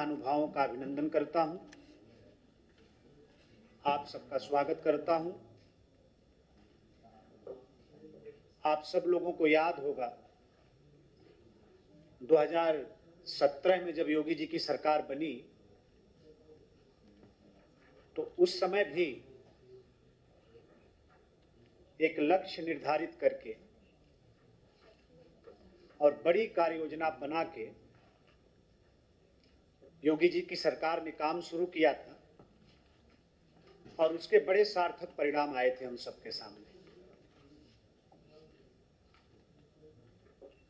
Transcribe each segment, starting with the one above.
महानुभावों का अभिनंदन करता हूं, आप सबका स्वागत करता हूं। आप सब लोगों को याद होगा 2017 में जब योगी जी की सरकार बनी तो उस समय भी एक लक्ष्य निर्धारित करके और बड़ी कार्य योजना बना के योगी जी की सरकार ने काम शुरू किया था और उसके बड़े सार्थक परिणाम आए थे हम सबके सामने।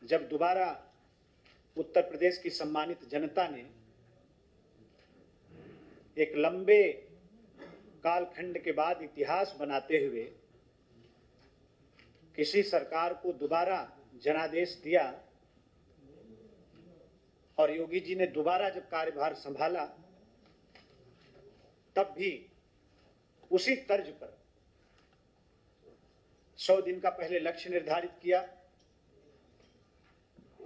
जब दोबारा उत्तर प्रदेश की सम्मानित जनता ने एक लंबे कालखंड के बाद इतिहास बनाते हुए किसी सरकार को दोबारा जनादेश दिया और योगी जी ने दोबारा जब कार्यभार संभाला, तब भी उसी तर्ज पर 100 दिन का पहले लक्ष्य निर्धारित किया,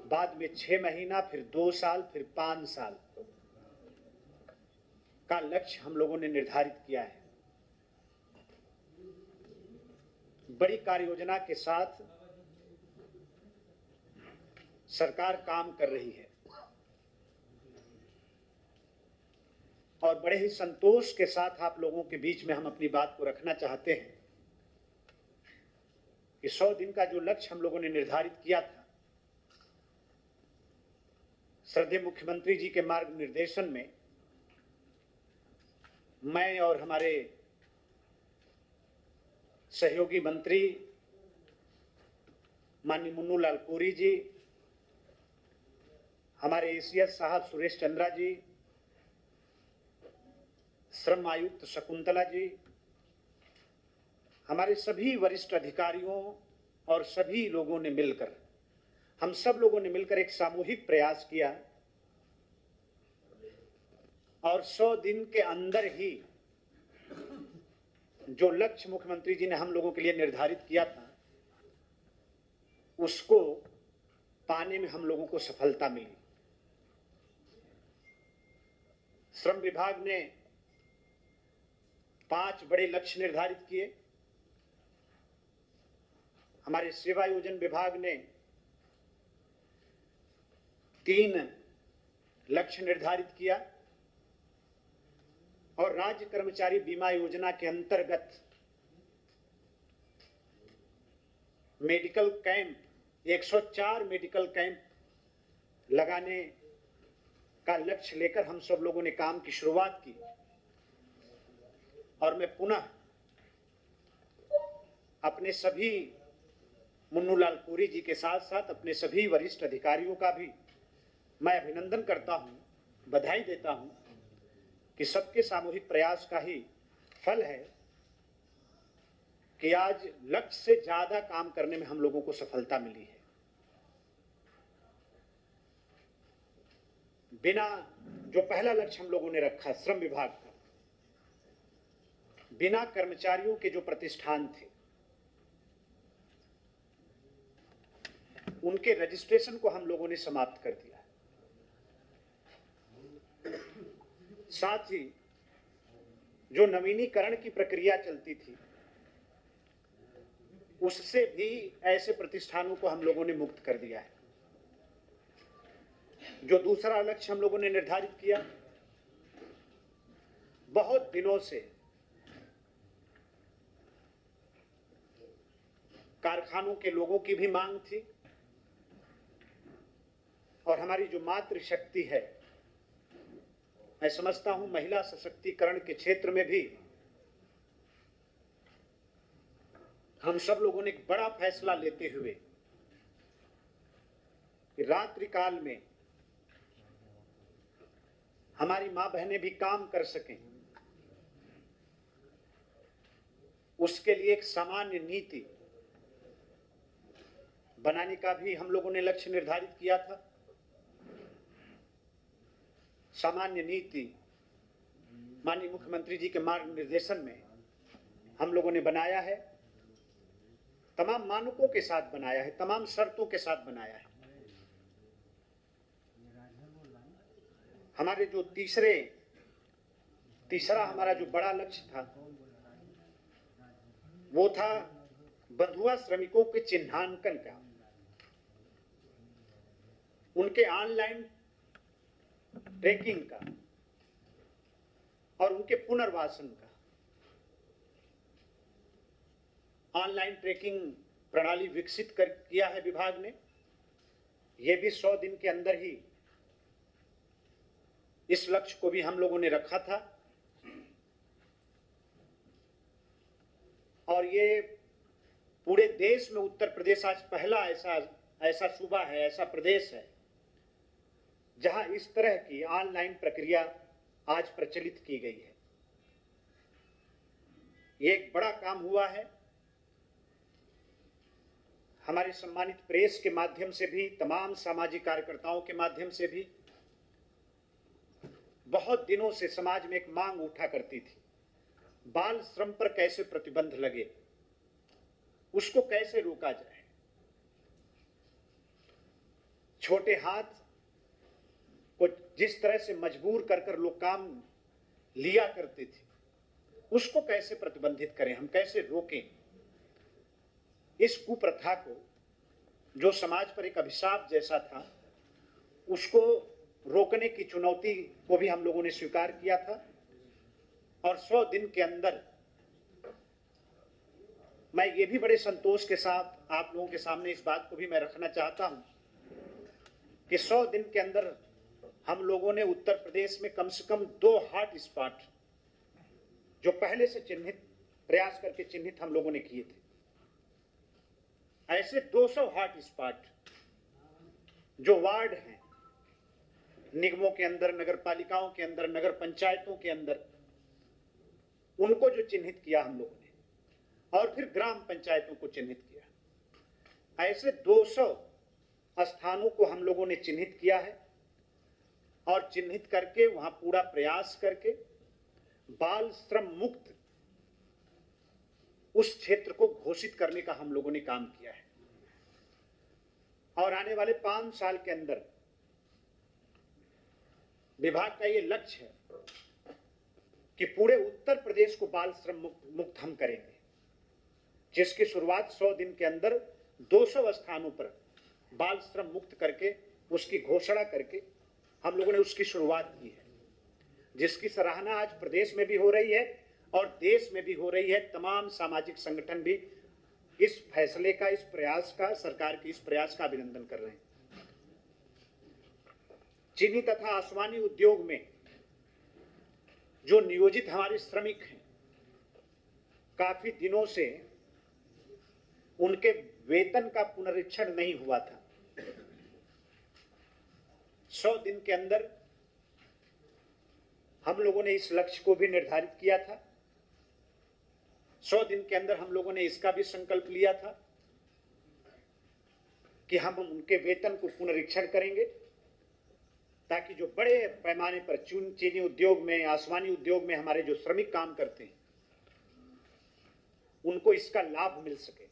बाद में 6 महीना, फिर 2 साल, फिर 5 साल का लक्ष्य हम लोगों ने निर्धारित किया है। बड़ी कार्य योजना के साथ सरकार काम कर रही है और बड़े ही संतोष के साथ आप लोगों के बीच में हम अपनी बात को रखना चाहते हैं कि 100 दिन का जो लक्ष्य हम लोगों ने निर्धारित किया था, श्रद्धेय मुख्यमंत्री जी के मार्गनिर्देशन में मैं और हमारे सहयोगी मंत्री माननीय मुन्नू लाल कोरी जी, हमारे एसीएस साहब सुरेश चंद्रा जी, श्रम आयुक्त शकुंतला जी, हमारे सभी वरिष्ठ अधिकारियों और सभी लोगों ने मिलकर, हम सब लोगों ने मिलकर एक सामूहिक प्रयास किया और 100 दिन के अंदर ही जो लक्ष्य मुख्यमंत्री जी ने हम लोगों के लिए निर्धारित किया था, उसको पाने में हम लोगों को सफलता मिली। श्रम विभाग ने 5 बड़े लक्ष्य निर्धारित किए, हमारे सेवा योजन विभाग ने 3 लक्ष्य निर्धारित किया और राज्य कर्मचारी बीमा योजना के अंतर्गत मेडिकल कैंप 104 मेडिकल कैंप लगाने का लक्ष्य लेकर हम सब लोगों ने काम की शुरुआत की। और मैं पुनः अपने सभी मुन्नू लाल कोरी जी के साथ साथ अपने सभी वरिष्ठ अधिकारियों का भी मैं अभिनंदन करता हूं, बधाई देता हूं कि सबके सामूहिक प्रयास का ही फल है कि आज लक्ष्य से ज्यादा काम करने में हम लोगों को सफलता मिली है। बिना जो पहला लक्ष्य हम लोगों ने रखा श्रम विभाग का, बिना कर्मचारियों के जो प्रतिष्ठान थे उनके रजिस्ट्रेशन को हम लोगों ने समाप्त कर दिया। साथ ही जो नवीनीकरण की प्रक्रिया चलती थी उससे भी ऐसे प्रतिष्ठानों को हम लोगों ने मुक्त कर दिया है। जो दूसरा लक्ष्य हम लोगों ने निर्धारित किया, बहुत दिनों से कारखानों के लोगों की भी मांग थी और हमारी जो मातृशक्ति है, मैं समझता हूं महिला सशक्तिकरण के क्षेत्र में भी हम सब लोगों ने एक बड़ा फैसला लेते हुए कि रात्रि काल में हमारी मां बहनें भी काम कर सकें, उसके लिए एक सामान्य नीति बनाने का भी हम लोगों ने लक्ष्य निर्धारित किया था। सामान्य नीति माननीय मुख्यमंत्री जी के मार्गनिर्देशन में हम लोगों ने बनाया है, तमाम मानकों के साथ बनाया है, तमाम शर्तों के साथ बनाया है। हमारे जो तीसरा हमारा जो बड़ा लक्ष्य था वो था बंधुआ श्रमिकों के चिन्हांकन का, उनके ऑनलाइन ट्रैकिंग का और उनके पुनर्वासन का। ऑनलाइन ट्रैकिंग प्रणाली विकसित किया है विभाग ने। यह भी 100 दिन के अंदर ही इस लक्ष्य को भी हम लोगों ने रखा था और ये पूरे देश में उत्तर प्रदेश आज पहला ऐसा सूबा है, ऐसा प्रदेश है जहां इस तरह की ऑनलाइन प्रक्रिया आज प्रचलित की गई है। ये एक बड़ा काम हुआ है। हमारे सम्मानित प्रेस के माध्यम से भी, तमाम सामाजिक कार्यकर्ताओं के माध्यम से भी बहुत दिनों से समाज में एक मांग उठा करती थी, बाल श्रम पर कैसे प्रतिबंध लगे, उसको कैसे रोका जाए। छोटे हाथ को जिस तरह से मजबूर कर लोग काम लिया करते थे, उसको कैसे प्रतिबंधित करें, हम कैसे रोकें। इस कुप्रथा को, जो समाज पर एक अभिशाप जैसा था, उसको रोकने की चुनौती को भी हम लोगों ने स्वीकार किया था और 100 दिन के अंदर मैं ये भी बड़े संतोष के साथ आप लोगों के सामने इस बात को भी मैं रखना चाहता हूं कि 100 दिन के अंदर हम लोगों ने उत्तर प्रदेश में कम से कम 2 हॉट स्पॉट जो पहले से प्रयास करके चिन्हित हम लोगों ने किए थे, ऐसे 200 हॉट स्पॉट जो वार्ड हैं निगमों के अंदर, नगर पालिकाओं के अंदर, नगर पंचायतों के अंदर, उनको जो चिन्हित किया हम लोगों ने और फिर ग्राम पंचायतों को चिन्हित किया। ऐसे 200 स्थानों को हम लोगों ने चिन्हित किया है और चिन्हित करके वहां पूरा प्रयास करके बाल श्रम मुक्त उस क्षेत्र को घोषित करने का हम लोगों ने काम किया है और आने वाले 5 साल के अंदर विभाग का ये लक्ष्य है कि पूरे उत्तर प्रदेश को बाल श्रम मुक्त हम करेंगे, जिसकी शुरुआत 100 दिन के अंदर 200 स्थानों पर बाल श्रम मुक्त करके उसकी घोषणा करके हम लोगों ने उसकी शुरुआत की है, जिसकी सराहना आज प्रदेश में भी हो रही है और देश में भी हो रही है। तमाम सामाजिक संगठन भी इस फैसले का, इस प्रयास का, सरकार के इस प्रयास का अभिनंदन कर रहे हैं। चीनी तथा आसमानी उद्योग में जो नियोजित हमारे श्रमिक हैं, काफी दिनों से उनके वेतन का पुनरीक्षण नहीं हुआ था। 100 दिन के अंदर हम लोगों ने इस लक्ष्य को भी निर्धारित किया था। 100 दिन के अंदर हम लोगों ने इसका भी संकल्प लिया था कि हम उनके वेतन को पुनरीक्षण करेंगे ताकि जो बड़े पैमाने पर चीनी उद्योग में, आसमानी उद्योग में हमारे जो श्रमिक काम करते हैं, उनको इसका लाभ मिल सके।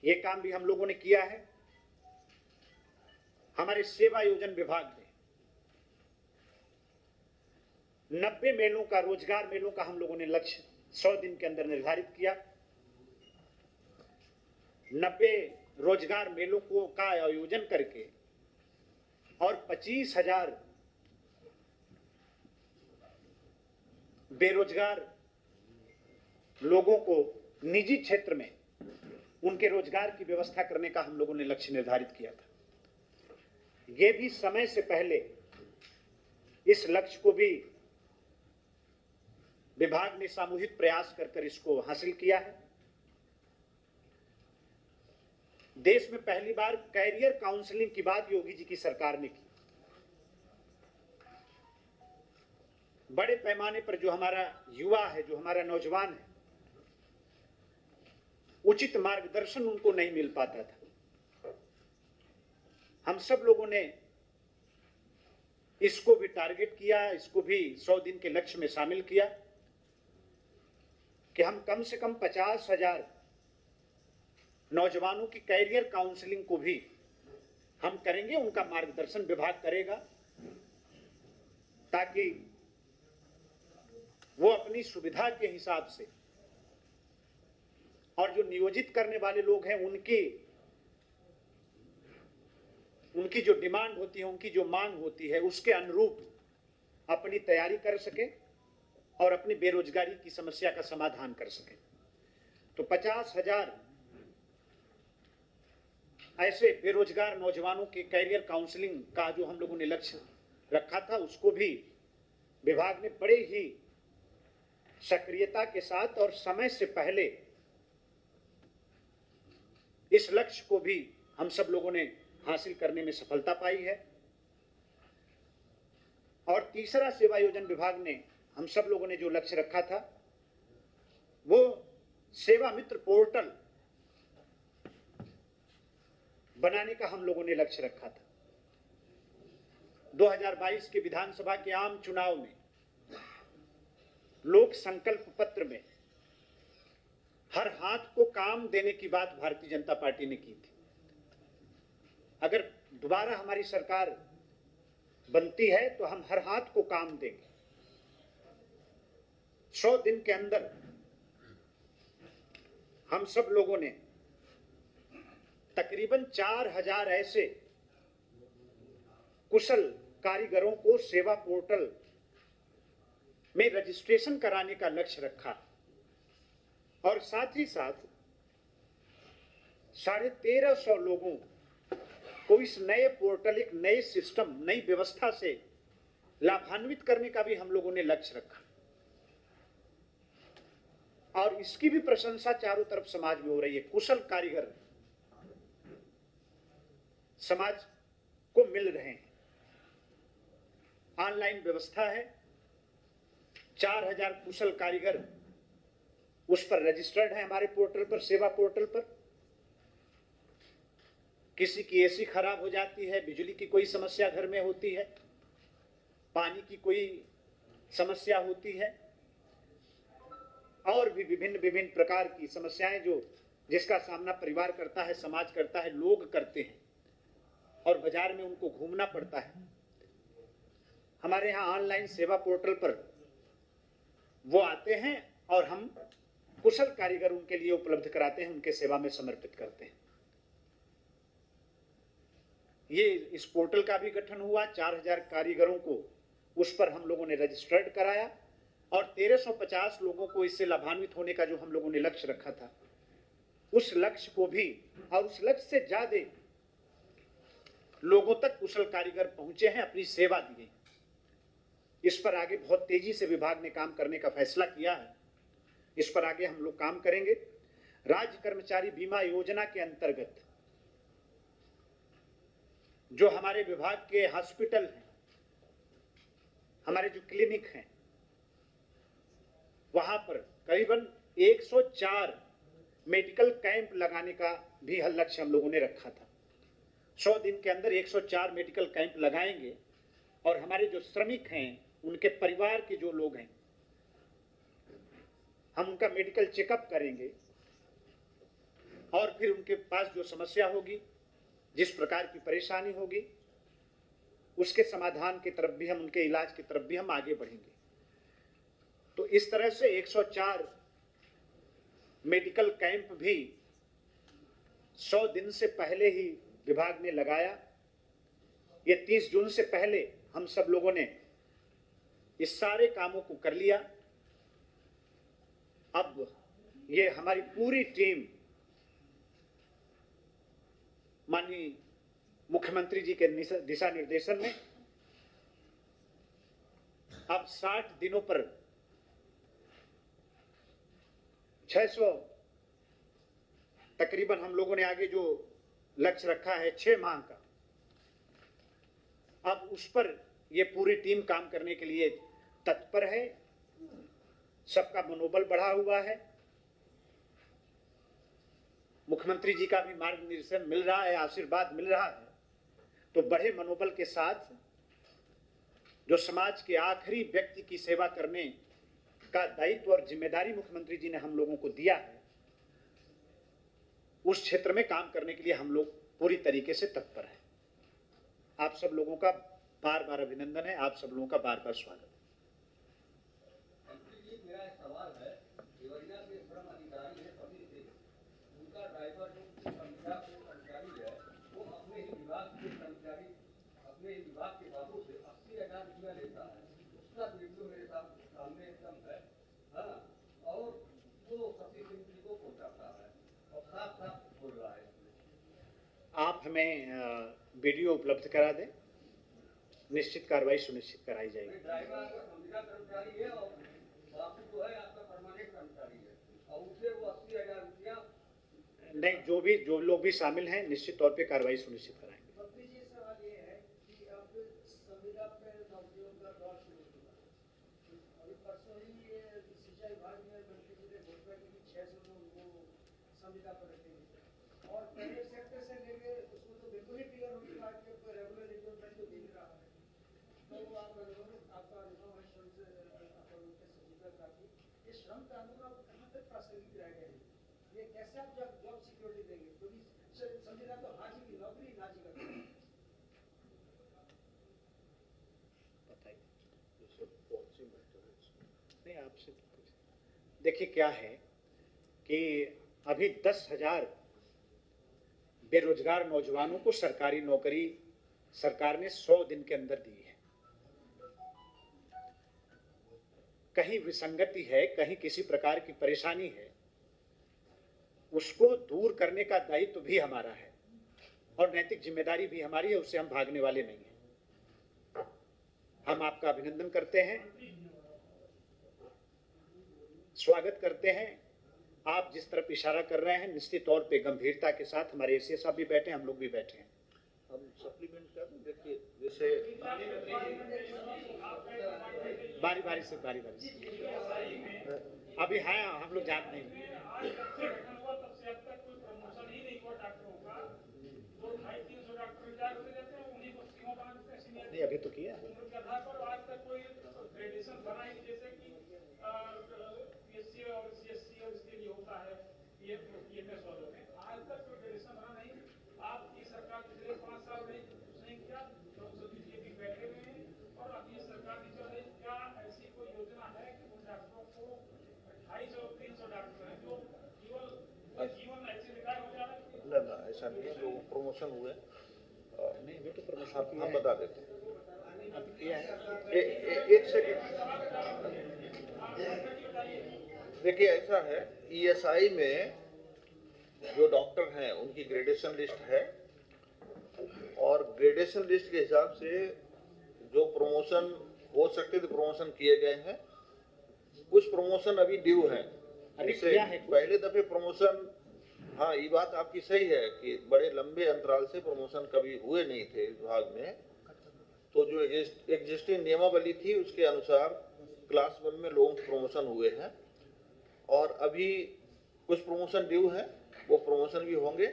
ये काम भी हम लोगों ने किया है। हमारे सेवा योजन विभाग ने 90 मेलों का, रोजगार मेलों का हम लोगों ने लक्ष्य 100 दिन के अंदर निर्धारित किया। 90 रोजगार मेलों का आयोजन करके और 25,000 बेरोजगार लोगों को निजी क्षेत्र में उनके रोजगार की व्यवस्था करने का हम लोगों ने लक्ष्य निर्धारित किया था। ये भी समय से पहले इस लक्ष्य को भी विभाग ने सामूहिक प्रयास कर इसको हासिल किया है। देश में पहली बार कैरियर काउंसलिंग की बात योगी जी की सरकार ने की। बड़े पैमाने पर जो हमारा युवा है, जो हमारा नौजवान है, उचित मार्गदर्शन उनको नहीं मिल पाता था। हम सब लोगों ने इसको भी टारगेट किया, इसको भी 100 दिन के लक्ष्य में शामिल किया कि हम कम से कम 50,000 नौजवानों की कैरियर काउंसलिंग को भी हम करेंगे, उनका मार्गदर्शन विभाग करेगा ताकि वो अपनी सुविधा के हिसाब से और जो नियोजित करने वाले लोग हैं उनकी जो डिमांड होती है, उनकी जो मांग होती है, उसके अनुरूप अपनी तैयारी कर सके और अपनी बेरोजगारी की समस्या का समाधान कर सके। तो 50,000 ऐसे बेरोजगार नौजवानों के कैरियर काउंसलिंग का जो हम लोगों ने लक्ष्य रखा था, उसको भी विभाग ने बड़े ही सक्रियता के साथ और समय से पहले इस लक्ष्य को भी हम सब लोगों ने हासिल करने में सफलता पाई है। और तीसरा सेवा योजन विभाग ने हम सब लोगों ने जो लक्ष्य रखा था, वो सेवा मित्र पोर्टल बनाने का हम लोगों ने लक्ष्य रखा था। 2022 के विधानसभा के आम चुनाव में लोक संकल्प पत्र में हर हाथ को काम देने की बात भारतीय जनता पार्टी ने की थी। अगर दोबारा हमारी सरकार बनती है तो हम हर हाथ को काम देंगे। 100 दिन के अंदर हम सब लोगों ने तकरीबन 4,000 ऐसे कुशल कारीगरों को सेवा पोर्टल में रजिस्ट्रेशन कराने का लक्ष्य रखा और साथ ही साथ 1,350 लोगों को इस नए पोर्टल, एक नए सिस्टम, नई व्यवस्था से लाभान्वित करने का भी हम लोगों ने लक्ष्य रखा। और इसकी भी प्रशंसा चारों तरफ समाज में हो रही है। कुशल कारीगर समाज को मिल रहे हैं। ऑनलाइन व्यवस्था है, 4,000 कुशल कारीगर उस पर रजिस्टर्ड है हमारे पोर्टल पर, सेवा पोर्टल पर। किसी की एसी खराब हो जाती है, बिजली की कोई समस्या घर में होती है, पानी की कोई समस्या होती है, और भी विभिन्न प्रकार की समस्याएं जिसका सामना परिवार करता है, समाज करता है, लोग करते हैं और बाजार में उनको घूमना पड़ता है। हमारे यहाँ ऑनलाइन सेवा पोर्टल पर वो आते हैं और हम कुशल कारीगर उनके लिए उपलब्ध कराते हैं, उनके सेवा में समर्पित करते हैं। ये इस पोर्टल का भी गठन हुआ, 4,000 कारीगरों को उस पर हम लोगों ने रजिस्टर्ड कराया और 1,350 लोगों को इससे लाभान्वित होने का जो हम लोगों ने लक्ष्य रखा था, उस लक्ष्य को भी और उस लक्ष्य से ज्यादा लोगों तक कुशल कारीगर पहुंचे हैं, अपनी सेवा दी है। इस पर आगे बहुत तेजी से विभाग ने काम करने का फैसला किया है। इस पर आगे हम लोग काम करेंगे। राज्य कर्मचारी बीमा योजना के अंतर्गत जो हमारे विभाग के हॉस्पिटल हैं, हमारे जो क्लिनिक हैं, वहां पर करीबन 104 मेडिकल कैंप लगाने का भी लक्ष्य हम लोगों ने रखा था। 100 दिन के अंदर 104 मेडिकल कैंप लगाएंगे और हमारे जो श्रमिक हैं, उनके परिवार के जो लोग हैं, हम उनका मेडिकल चेकअप करेंगे और फिर उनके पास जो समस्या होगी, जिस प्रकार की परेशानी होगी, उसके समाधान की तरफ भी हम, उनके इलाज की तरफ भी हम आगे बढ़ेंगे। तो इस तरह से 104 मेडिकल कैंप भी 100 दिन से पहले ही विभाग ने लगाया। ये 30 जून से पहले हम सब लोगों ने इस सारे कामों को कर लिया। अब ये हमारी पूरी टीम माननीय मुख्यमंत्री जी के दिशा निर्देशन में अब 60 दिनों पर 600 तकरीबन हम लोगों ने आगे जो लक्ष्य रखा है 6 माह का, अब उस पर ये पूरी टीम काम करने के लिए तत्पर है। सबका मनोबल बढ़ा हुआ है। मुख्यमंत्री जी का भी मार्गदर्शन मिल रहा है, आशीर्वाद मिल रहा है। तो बड़े मनोबल के साथ जो समाज के आखिरी व्यक्ति की सेवा करने का दायित्व और जिम्मेदारी मुख्यमंत्री जी ने हम लोगों को दिया है, उस क्षेत्र में काम करने के लिए हम लोग पूरी तरीके से तत्पर हैं। आप सब लोगों का बार बार अभिनंदन है। आप सब लोगों का बार बार स्वागत है। मेरा एक सवाल है, देवरिया के श्रम अधिकारी है कपिल सिंह, उनका ड्राइवर जो संविदा के कर्मचारी है, वो अपने ही विभाग के कर्मचारी, अपने ही विभाग के बाबू से 80,000 रुपया लेता है। उसका वीडियो मेरे सामने एकदम है, हाँ, और वो कपिल सिंह जी को पहुंचाता है और साफ साफ बोल रहा है। आप हमें वीडियो उपलब्ध करा दें, निश्चित कार्रवाई सुनिश्चित कराई जाएगी। ड्राइवर संविदा कर्मचारी है और बाबू जो है आपका परमानेंट कर्मचारी है और उससे वो 80,000 रुपया नहीं, जो लोग भी शामिल हैं निश्चित तौर पे कार्रवाई सुनिश्चित कराएंगे। जी, सवाल ये है कि अब संविदा पे नौकरियों का दौर शुरू हुआ। अभी परसों ही सिंचाई विभाग में मंत्री जी ने घोषणा की कि 600 लोग वो संविदा पर रखेंगे और प्राइवेट सेक्टर से लेके उसको तो बिल्कुल ही क्लियर हो चुका है कि रेगुलर रिक्रूटमेंट तो मिल रहा है। तो आपका अनुभव है श्रम से उनके जिक्र का कि ये श्रम कानून अब कहाँ तक प्रासंगिक रह गए हैं? ये कैसे आप जॉब सिक्योरिटी देंगे? क्योंकि संविदा तो हाजी की नौकरी नाजी करती है। नहीं, आपसे देखिए क्या है कि अभी 10,000 बेरोजगार नौजवानों को सरकारी नौकरी सरकार ने 100 दिन के अंदर दी है। कहीं विसंगति है, कहीं किसी प्रकार की परेशानी है, उसको दूर करने का दायित्व भी हमारा है और नैतिक जिम्मेदारी भी हमारी है। उससे हम भागने वाले नहीं हैं। हम आपका अभिनंदन करते हैं, स्वागत करते हैं। आप जिस तरफ इशारा कर रहे हैं निश्चित तौर पे गंभीरता के साथ हमारे एसीए साहब भी बैठे हैं, हम लोग भी बैठे हैं। हम सप्लीमेंट कर दें। देखिए जैसे बारी बारी से अभी है, हम लोग जानते नहीं। नहीं, अभी तो किया है। ना ऐसा नहीं है, लोग प्रमोशन हुए नहीं, अभी तो प्रमोशन हम बता देते हैं। अभी किया है। एक सेकंड, देखिए ऐसा है, ईएसआई में जो डॉक्टर हैं उनकी ग्रेडेशन लिस्ट है और ग्रेडेशन लिस्ट के हिसाब से जो प्रमोशन हो सकते थे प्रमोशन किए गए हैं। कुछ प्रमोशन अभी ड्यू हैं। जैसे पहले दफे प्रमोशन, हाँ ये बात आपकी सही है कि बड़े लंबे अंतराल से प्रमोशन कभी हुए नहीं थे विभाग में। तो जो एग्जिस्टिंग नियमावली थी उसके अनुसार क्लास 1 में लोगों के प्रमोशन हुए हैं और अभी कुछ प्रमोशन ड्यू है, वो प्रमोशन भी होंगे।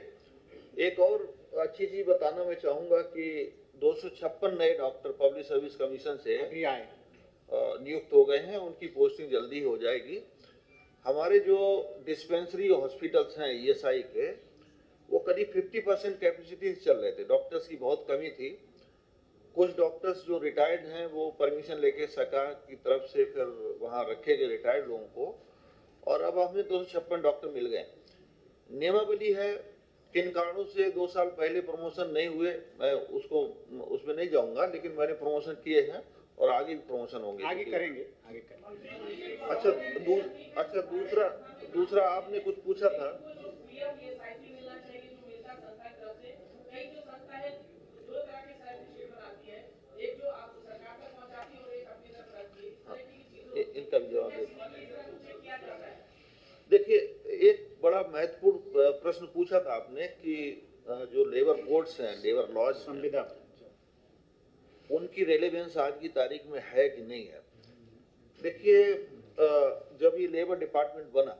एक और अच्छी चीज बताना मैं चाहूंगा कि 256 नए डॉक्टर पब्लिक सर्विस कमीशन से अभी आए नियुक्त हो गए हैं, उनकी पोस्टिंग जल्दी हो जाएगी। हमारे जो डिस्पेंसरी हॉस्पिटल्स हैं ईएसआई के, वो करीब 50% कैपेसिटी से चल रहे थे। डॉक्टर्स की बहुत कमी थी। कुछ डॉक्टर्स जो रिटायर्ड हैं वो परमिशन लेके सरकार की तरफ से फिर वहाँ रखे गए रिटायर्ड लोगों को, और अब हमें 256 डॉक्टर मिल गए। नियमावली है, किन कारणों से 2 साल पहले प्रमोशन नहीं हुए मैं उसमें नहीं जाऊंगा, लेकिन मैंने प्रमोशन किए हैं और आगे भी प्रमोशन होंगे, आगे करेंगे। अच्छा दूसरा आपने कुछ पूछा था। इनका भी जवाब देखिए, एक बड़ा महत्वपूर्ण प्रश्न पूछा था आपने कि जो लेबर कोड्स हैं, लेबर लॉज, संविदा, उनकी रेलेवेंस आज की तारीख में है कि नहीं है। देखिए, जब ये लेबर डिपार्टमेंट बना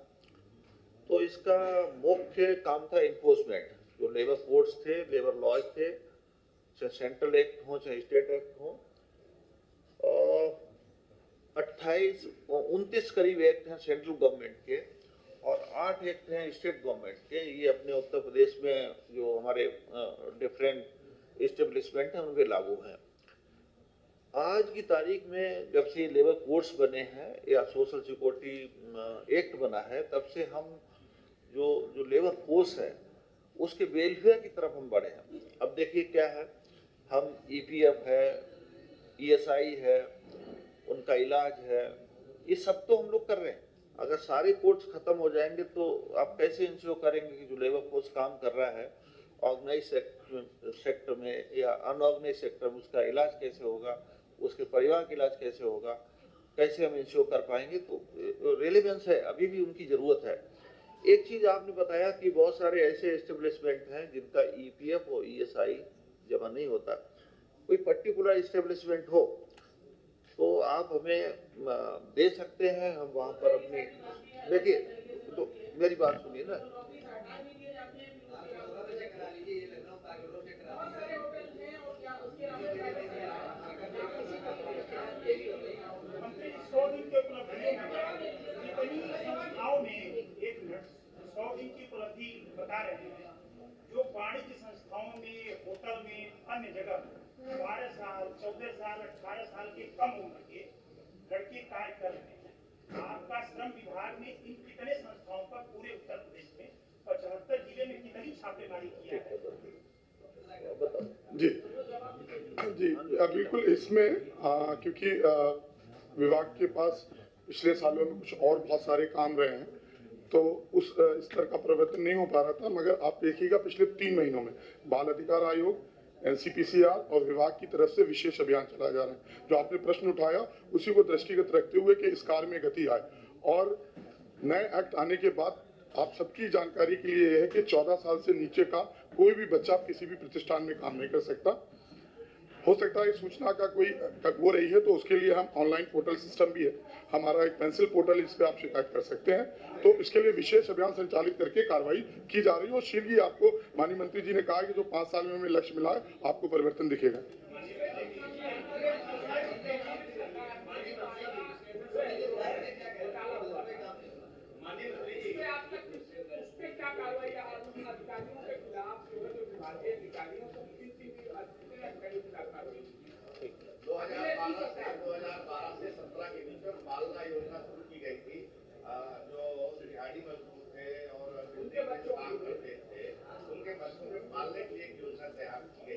तो इसका मुख्य काम था इन्फोर्समेंट। जो लेबर कोड्स थे, लेबर लॉज थे, चाहे सेंट्रल एक्ट हो चाहे स्टेट एक्ट हो, 29 करीब एक्ट हैं सेंट्रल गवर्नमेंट के और 8 एक्ट हैं स्टेट गवर्नमेंट के। ये अपने उत्तर प्रदेश में जो हमारे डिफरेंट इस्टेब्लिशमेंट हैं उन पे लागू हैं। आज की तारीख में जब से लेबर कोड्स बने हैं या सोशल सिक्योरिटी एक्ट बना है, तब से हम जो लेबर फोर्स है उसके वेलफेयर की तरफ हम बढ़े हैं। अब देखिए क्या है, हम ईपीएफ है, ईएसआई है, उनका इलाज है, ये सब तो हम लोग कर रहे हैं। अगर सारे कोड्स खत्म हो जाएंगे तो आप कैसे इंश्योर करेंगे कि जो लेबर फोर्स काम कर रहा है ऑर्गेनाइज सेक्टर में या अनऑर्गेनाइज सेक्टर में, उसका इलाज कैसे होगा, उसके परिवार का इलाज कैसे होगा, कैसे हम इंश्योर कर पाएंगे? तो रेलेवेंस है, अभी भी उनकी ज़रूरत है। एक चीज़ आपने बताया कि बहुत सारे ऐसे एस्टेब्लिशमेंट हैं जिनका ईपीएफ और ईएसआई जमा नहीं होता। कोई पर्टिकुलर एस्टेब्लिशमेंट हो तो आप हमें दे सकते हैं, हम वहाँ पर अपनी, देखिए तो मेरी बात सुनिए ना, मंत्री 100 दिन के उपलब्धियों में जितनी संस्थाओं में एक मिनट 100 दिन की उपलब्धि बता रहे हैं, जो वाणिज्य संस्थाओं में, होटल में, अन्य जगह 12 साल, 14 साल, 18 साल के कम उम्र के लड़के कार्य कर रहे हैं। आपका श्रम विभाग ने इन कितने संस्थाओं पर पूरे उत्तर प्रदेश में 75 जिले में कितनी छापेमारी किया है? जी जी बिल्कुल। इसमें क्योंकि विभाग के पास पिछले सालों में कुछ और बहुत सारे काम रहे हैं, तो उस स्तर का प्रवर्तन नहीं हो पा रहा था। मगर आप देखिएगा पिछले 3 महीनों में बाल अधिकार आयोग, एनसीपीसीआर और विभाग की तरफ से विशेष अभियान चलाया जा रहा है। जो आपने प्रश्न उठाया उसी को दृष्टिगत रखते हुए कि इस कार्य में गति आए, और नए एक्ट आने के बाद आप सबकी जानकारी के लिए यह है कि 14 साल से नीचे का कोई भी बच्चा किसी भी प्रतिष्ठान में काम नहीं कर सकता। हो सकता है सूचना का कोई हो रही है तो उसके लिए हम ऑनलाइन पोर्टल सिस्टम भी है, हमारा एक पेंसिल पोर्टल, इस पर आप शिकायत कर सकते हैं। तो इसके लिए विशेष अभियान संचालित करके कार्रवाई की जा रही है, और शीघ्र ही आपको माननीय मंत्री जी ने कहा कि जो 5 साल में हमें लक्ष्य मिला है आपको परिवर्तन दिखेगा।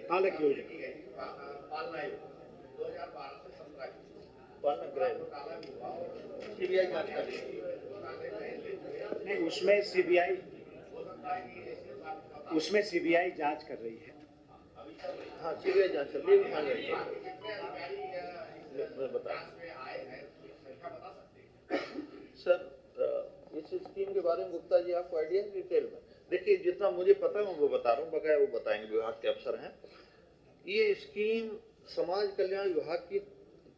पालक योजना नहीं, उसमें सीबीआई जांच कर रही है। हाँ सीबीआई जांच कर रही है। मैं बता सर, इस स्कीम के बारे में गुप्ता जी आपको आइडिया है डिटेल में? देखिए जितना मुझे पता है मैं वो बता रहा हूँ, बकाया वो बताएंगे, विभाग के अफसर हैं। ये स्कीम समाज कल्याण विभाग की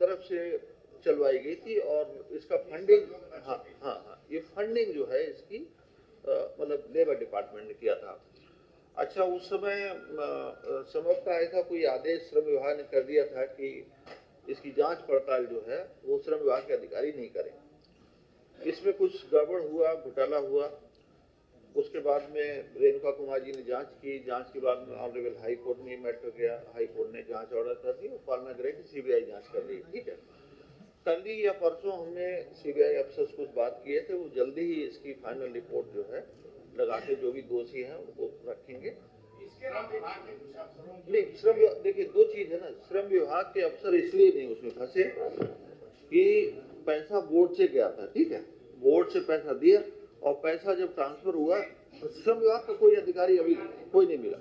तरफ से चलवाई गई थी, और इसका फंडिंग, हाँ, ये फंडिंग जो है इसकी मतलब लेबर डिपार्टमेंट ने किया था। अच्छा, उस समय समझता आया था, कोई आदेश श्रम विभाग ने कर दिया था कि इसकी जांच पड़ताल जो है वो श्रम विभाग के अधिकारी नहीं करें। इसमें कुछ गड़बड़ हुआ, घोटाला हुआ। उसके बाद में रेणुका कुमार जी ने जांच की। जांच के बाद में ऑनरेबल हाई कोर्ट में मैटर गया, हाई कोर्ट ने जांच ऑर्डर कर दी और पालना करे कि सीबीआई जांच कर रही है। ठीक है, कल ही या परसों हमने सीबीआई अफसर से कुछ बात किए थे, वो जल्दी ही इसकी फाइनल रिपोर्ट जो है लगा के जो भी दोषी हैं उनको रखेंगे। नहीं, श्रम देखिए 2 चीज है ना, श्रम विभाग के अफसर इसलिए नहीं उसमें फंसे कि पैसा बोर्ड से गया था। ठीक है, बोर्ड से पैसा दिया और पैसा जब ट्रांसफर हुआ तो श्रम विभाग का कोई अधिकारी अभी कोई नहीं मिला,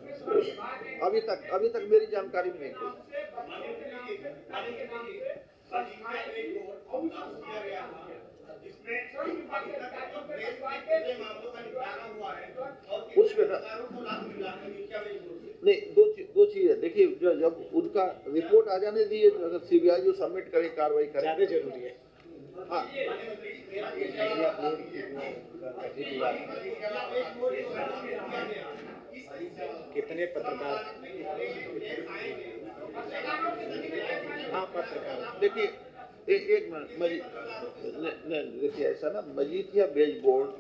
अभी तक मेरी जानकारी में नहीं कोई। नहीं, दो चीज है। देखिए जब उनका रिपोर्ट आ जाने दीजिए, तो अगर सीबीआई जो सबमिट करे कार्रवाई करे, ज्यादा जरूरी है। हाँ कितने पत्रकार, हाँ पत्रकार, देखिए एक मिनट, देखिए ऐसा ना, मजीठिया बेज बोर्ड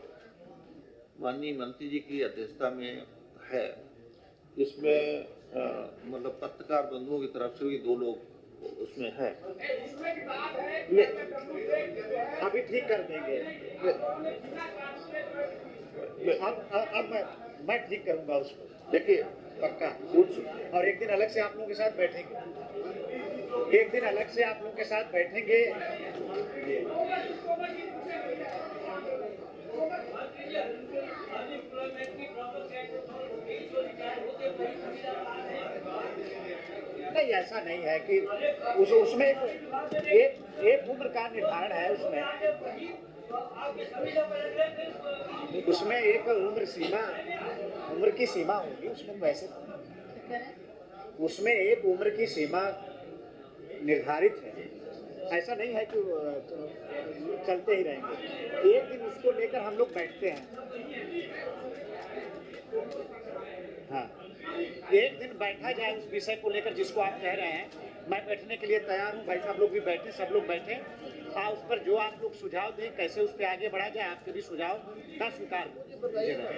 माननीय मंत्री जी की अध्यक्षता में है। इसमें मतलब पत्रकार बंधुओं की तरफ से भी 2 लोग उसमें है। अभी ठीक कर देंगे। अब मैं ठीक करूंगा उसको, देखिए पक्का। कुछ और एक दिन अलग से आप लोगों के साथ बैठेंगे, एक दिन अलग से आप लोगों के साथ बैठेंगे। नहीं, ऐसा नहीं है कि उसमें एक उम्र का निर्धारण है। उसमें एक उम्र की सीमा होगी। उसमें वैसे उसमें एक उम्र की सीमा निर्धारित है। ऐसा नहीं है कि चलते ही रहेंगे। एक दिन उसको लेकर हम लोग बैठते हैं। हाँ, एक दिन बैठा जाए उस विषय को लेकर जिसको आप कह रहे हैं। मैं बैठने के लिए तैयार हूँ। भाई साहब लोग भी बैठे, सब लोग बैठे। हाँ, उस पर जो आप लोग सुझाव दें, कैसे उस पर आगे बढ़ा जाए, आपके भी सुझाव का स्वीकार कीजिएगा।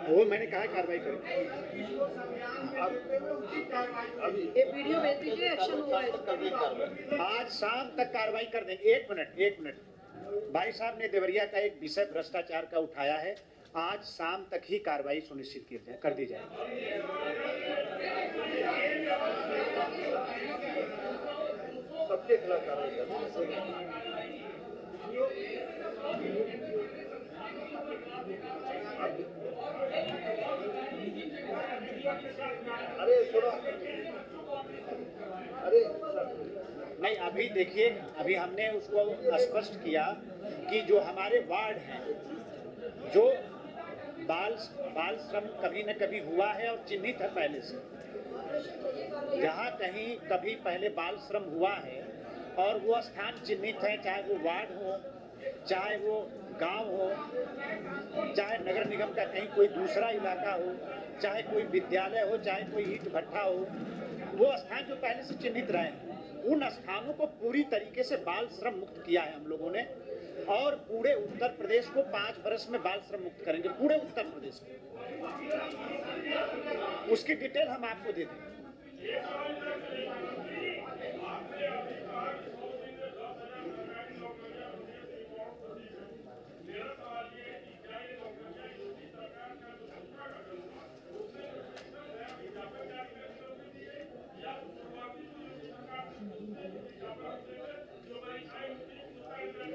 वो मैंने कहा कार्रवाई करें। ये वीडियो भेज दीजिए, एक्शन होगा। आज शाम तक कार्रवाई कर देंगे। एक मिनट। भाई साहब ने देवरिया का एक विषय भ्रष्टाचार का उठाया है। आज शाम तक ही कार्रवाई सुनिश्चित कर दी जाए। सबके खिलाफ कार्रवाई करनी अरे सुनो, अरे नहीं, अभी देखिए, अभी हमने उसको स्पष्ट किया कि जो हमारे वार्ड हैं, जो बाल श्रम कभी न कभी हुआ है और चिन्हित है पहले से। जहाँ कहीं कभी पहले बाल श्रम हुआ है और वो स्थान चिन्हित है, चाहे वो वार्ड हो, चाहे वो गांव हो, चाहे नगर निगम का कहीं कोई दूसरा इलाका हो, चाहे कोई विद्यालय हो, चाहे कोई ईंट भट्ठा हो, वो स्थान जो पहले से चिन्हित रहे हैं, उन स्थानों को पूरी तरीके से बाल श्रम मुक्त किया है हम लोगों ने। और पूरे उत्तर प्रदेश को 5 वर्ष में बाल श्रम मुक्त करेंगे, पूरे उत्तर प्रदेश को। उसकी डिटेल हम आपको दे देंगे।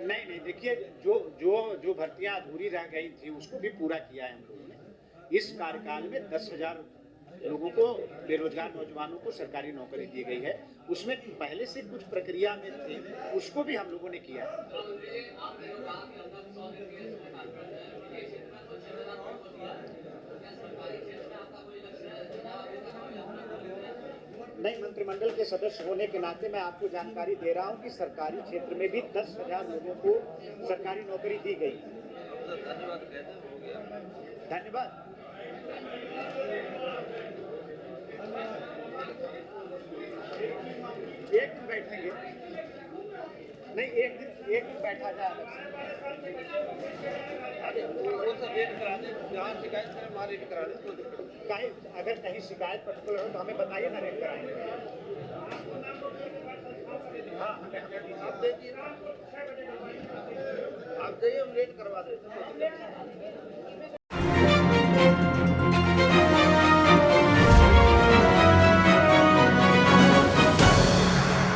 नहीं, देखिए, जो भर्तियां अधूरी रह गई थी उसको भी पूरा किया है हम लोगों ने। इस कार्यकाल में 10,000 लोगों को, बेरोजगार नौजवानों को सरकारी नौकरी दी गई है। उसमें पहले से कुछ प्रक्रिया में थे, उसको भी हम लोगों ने किया है। नहीं, मंत्रिमंडल के सदस्य होने के नाते मैं आपको जानकारी दे रहा हूं कि सरकारी क्षेत्र में भी 10,000 लोगों को सरकारी नौकरी दी गई। धन्यवाद। एक दिन बैठेंगे। नहीं, एक दिन बैठा जाए। वो सब रेट करा दें, जहाँ शिकायत करें वहाँ रेट करा दें। कहीं अगर कहीं शिकायत पर्टिकुलर हो तो हमें बताइए ना, रेट कराएंगे। हाँ, आप दे दिए, आप जाइए, हम रेट करवा देते हैं।